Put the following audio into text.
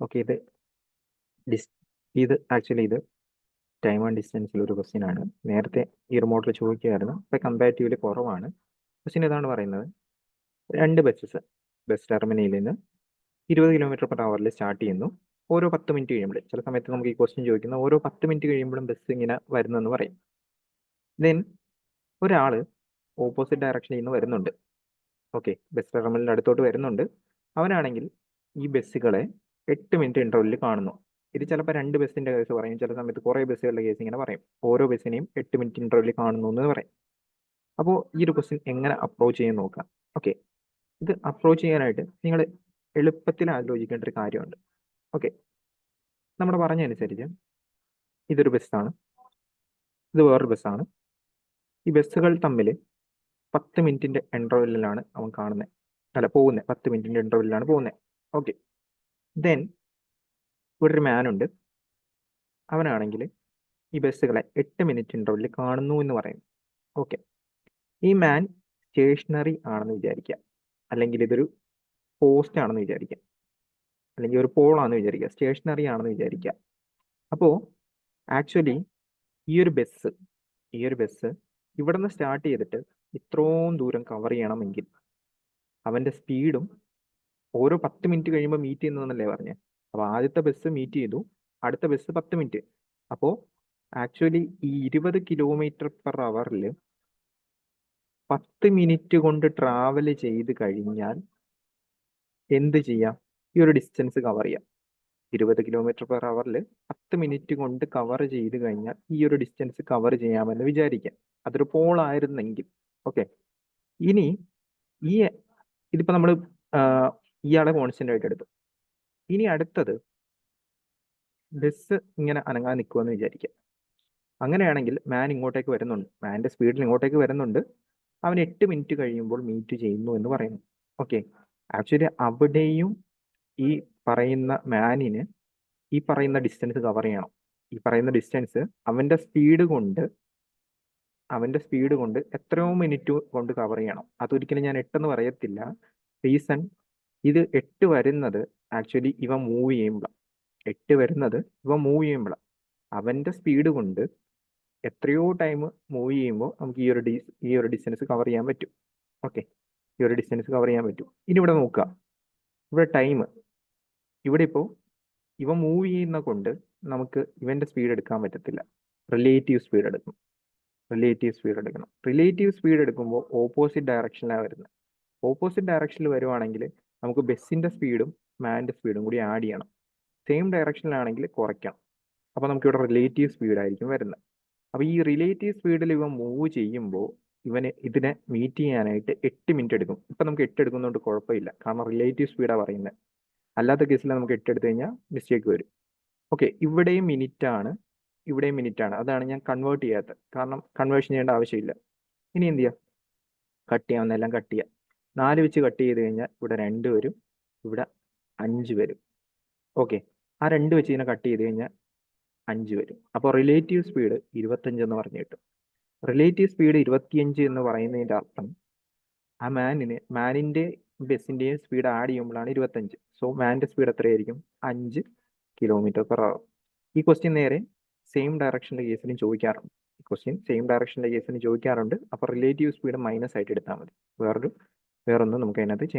Okay, ഇത് actually ഇത് time and ഡിസ്റ്റൻസിൽ ഒരു ക്വസ്റ്റ്യൻ ആണ്. നേരത്തെ ഈ റിമോട്ടിൽ ചോദിക്കുകയായിരുന്നു, ഇപ്പം കമ്പാരിറ്റീവ്ലി കുറവാണ്. ക്വസ്റ്റ്യൻ ഇതാണ് പറയുന്നത്, 2 ബസ് ടെർമിനലിൽ നിന്ന് 20 km/h സ്റ്റാർട്ട് ചെയ്യുന്നു. ഓരോ 10 മിനിറ്റ് കഴിയുമ്പോൾ, ചില സമയത്ത് നമുക്ക് ഈ ക്വസ്റ്റ്യൻ ചോദിക്കുന്ന ഓരോ 10 മിനിറ്റ് കഴിയുമ്പോഴും ബസ് ഇങ്ങനെ വരുന്നെന്ന് പറയും. ദെൻ ഒരാൾ ഓപ്പോസിറ്റ് ഡയറക്ഷനിൽ നിന്ന് വരുന്നുണ്ട്. ഓക്കെ, ബസ് ടെർമിനലിൻ്റെ അടുത്തോട്ട് വരുന്നുണ്ട്. അവനാണെങ്കിൽ ഈ ബസ്സുകളെ 8 മിനിറ്റ് ഇൻ്റർവെല്ലിൽ കാണുന്നു. ഇത് ചിലപ്പോൾ 2 ബസ്സിൻ്റെ കേസ് പറയും, ചില സമയത്ത് കുറേ ബസ്സുകളുടെ കേസ് ഇങ്ങനെ പറയും. ഓരോ ബസ്സിനെയും 8 മിനിറ്റ് ഇൻ്റർവെല്ലിൽ കാണുന്നു എന്ന് പറയും. അപ്പോൾ ഈ ഒരു ക്വസ്റ്റ്യൻ എങ്ങനെ അപ്രോച്ച് ചെയ്യാൻ നോക്കാം. ഓക്കെ, ഇത് അപ്രോച്ച് ചെയ്യാനായിട്ട് നിങ്ങൾ എളുപ്പത്തിൽ ആലോചിക്കേണ്ട ഒരു കാര്യമുണ്ട്. ഓക്കെ, നമ്മൾ പറഞ്ഞതനുസരിച്ച് ഇതൊരു ബസ്സാണ്, ഇത് വേറൊരു ബസ്സാണ്. ഈ ബസ്സുകൾ തമ്മിൽ 10 മിനിറ്റിൻ്റെ ഇൻ്റർവെല്ലിലാണ് അവൻ കാണുന്നത്, അല്ല പോകുന്നത്, 10 മിനിറ്റിൻ്റെ ഇൻ്റർവെല്ലിലാണ് പോകുന്നത്. ഓക്കെ, ദെൻ ഇവിടെ ഒരു മാനുണ്ട്. അവനാണെങ്കിൽ ഈ ബസ്സുകളെ 8 മിനിറ്റ് ഇൻ്റർവെല്ലിൽ കാണുന്നു എന്ന് പറയുന്നു. ഓക്കെ, ഈ മാൻ സ്റ്റേഷനറി ആണെന്ന് വിചാരിക്കുക, അല്ലെങ്കിൽ ഇതൊരു പോസ്റ്റ് ആണെന്ന് വിചാരിക്കുക, അല്ലെങ്കിൽ ഒരു പോളാണെന്ന് വിചാരിക്കുക, സ്റ്റേഷനറി ആണെന്ന് വിചാരിക്കുക. അപ്പോൾ ആക്ച്വലി ഈ ഒരു ബസ് ഇവിടെ നിന്ന് സ്റ്റാർട്ട് ചെയ്തിട്ട് ഇത്രയും ദൂരം കവർ ചെയ്യണമെങ്കിൽ അവൻ്റെ സ്പീഡും ഓരോ 10 മിനിറ്റ് കഴിയുമ്പോൾ മീറ്റ് ചെയ്യുന്നതെന്നല്ലേ പറഞ്ഞത്. അപ്പോൾ ആദ്യത്തെ ബസ് മീറ്റ് ചെയ്തു, അടുത്ത ബസ് 10 മിനിറ്റ്. അപ്പോൾ ആക്ച്വലി ഈ 20 km/h 10 മിനിറ്റ് കൊണ്ട് ട്രാവൽ ചെയ്ത് കഴിഞ്ഞാൽ എന്ത് ചെയ്യാം? ഈ ഒരു ഡിസ്റ്റൻസ് കവർ ചെയ്യാം. 20 km/h 10 മിനിറ്റ് കൊണ്ട് കവർ ചെയ്ത് കഴിഞ്ഞാൽ ഈ ഒരു ഡിസ്റ്റൻസ് കവർ ചെയ്യാമെന്ന് വിചാരിക്കാം, അതൊരു പോളായിരുന്നെങ്കിൽ. ഓക്കെ, ഇനി ഇതിപ്പോൾ നമ്മൾ ഇയാളെ കോൺസ്റ്റന്റ് ആയിട്ട് എടുത്തു. ഇനി അടുത്തത് ബസ് ഇങ്ങനെ അനങ്ങാൻ നിൽക്കുമെന്ന് വിചാരിക്കാം. അങ്ങനെയാണെങ്കിൽ മാൻ ഇങ്ങോട്ടേക്ക് വരുന്നുണ്ട്, മാൻ്റെ സ്പീഡിൽ ഇങ്ങോട്ടേക്ക് വരുന്നുണ്ട്. അവൻ 8 മിനിറ്റ് കഴിയുമ്പോൾ മീറ്റ് ചെയ്യുന്നു എന്ന് പറയുന്നു. ഓക്കെ, ആക്ച്വലി അവിടെയും ഈ പറയുന്ന മാനിന് ഈ പറയുന്ന ഡിസ്റ്റൻസ് കവർ ചെയ്യണം. ഈ പറയുന്ന ഡിസ്റ്റൻസ് അവൻ്റെ സ്പീഡ് കൊണ്ട് എത്രയോ മിനിറ്റ് കൊണ്ട് കവർ ചെയ്യണം. അതൊരിക്കലും ഞാൻ 8 എന്ന് പറയത്തില്ല. റീസൺ, ഇത് 8 വരുന്നത് ആക്ച്വലി ഇവ മൂവ് ചെയ്യുമ്പോഴാണ്. അവൻ്റെ സ്പീഡ് കൊണ്ട് എത്രയോ ടൈം മൂവ് ചെയ്യുമ്പോൾ നമുക്ക് ഈ ഒരു ഡിസ്റ്റൻസ് കവർ ചെയ്യാൻ പറ്റും. ഓക്കെ, ഈ ഒരു ഡിസ്റ്റൻസ് കവർ ചെയ്യാൻ പറ്റും. ഇനി ഇവിടെ നോക്കുക, ഇവിടെ ടൈം, ഇവിടെ ഇപ്പോൾ ഇവ മൂവ് ചെയ്യുന്ന കൊണ്ട് നമുക്ക് ഇവൻ്റെ സ്പീഡ് എടുക്കാൻ പറ്റത്തില്ല, റിലേറ്റീവ് സ്പീഡ് എടുക്കണം. റിലേറ്റീവ് സ്പീഡ് എടുക്കുമ്പോൾ ഓപ്പോസിറ്റ് ഡയറക്ഷനിലാണ് വരുന്നത്. ഓപ്പോസിറ്റ് ഡയറക്ഷനിൽ വരുവാണെങ്കിൽ നമുക്ക് ബസ്സിൻ്റെ സ്പീഡും മാൻ്റെ സ്പീഡും കൂടി ആഡ് ചെയ്യണം. സെയിം ഡയറക്ഷനിലാണെങ്കിൽ കുറയ്ക്കണം. അപ്പോൾ നമുക്കിവിടെ റിലേറ്റീവ് സ്പീഡായിരിക്കും വരുന്നത്. അപ്പോൾ ഈ റിലേറ്റീവ് സ്പീഡിൽ ഇവ മൂവ് ചെയ്യുമ്പോൾ ഇതിനെ മീറ്റ് ചെയ്യാനായിട്ട് 8 മിനിറ്റ് എടുക്കും. ഇപ്പം നമുക്ക് 8 എടുക്കുന്നതുകൊണ്ട് കുഴപ്പമില്ല, കാരണം റിലേറ്റീവ് സ്പീഡാണ് പറയുന്നത്. അല്ലാത്ത കേസിൽ നമുക്ക് 8 എടുത്തു കഴിഞ്ഞാൽ മിസ്റ്റേക്ക് വരും. ഓക്കെ, ഇവിടെയും മിനിറ്റാണ്. അതാണ് ഞാൻ കൺവേർട്ട് ചെയ്യാത്തത്, കാരണം കൺവേർഷൻ ചെയ്യേണ്ട ആവശ്യമില്ല. ഇനി എന്ത് ചെയ്യാം? കട്ട് ചെയ്യാവുന്നതെല്ലാം കട്ട് ചെയ്യാം. 4 വെച്ച് കട്ട് ചെയ്ത് കഴിഞ്ഞാൽ ഇവിടെ 2 വരും, ഇവിടെ 5 വരും. ഓക്കെ, ആ 2 വെച്ച് ഇതിനെ കട്ട് ചെയ്ത് കഴിഞ്ഞാൽ 5 വരും. അപ്പോൾ റിലേറ്റീവ് സ്പീഡ് 25 എന്ന് പറഞ്ഞു കിട്ടും. റിലേറ്റീവ് സ്പീഡ് 25 എന്ന് പറയുന്നതിൻ്റെ അർത്ഥം ആ മാനിൻ്റെ ബസ്സിൻ്റെയും സ്പീഡ് ആഡ് ചെയ്യുമ്പോഴാണ് 25. സോ മാൻ്റെ സ്പീഡ് എത്രയായിരിക്കും? 5 km/h. ഈ ക്വസ്റ്റ്യൻ നേരെ സെയിം ഡയറക്ഷൻ്റെ കേസിന് ചോദിക്കാറുണ്ട്. അപ്പോൾ റിലേറ്റീവ് സ്പീഡ് മൈനസ് ആയിട്ട് എടുത്താൽ മതി. വേറൊന്നും നമുക്ക് അതിനകത്ത് ചെയ്യാം.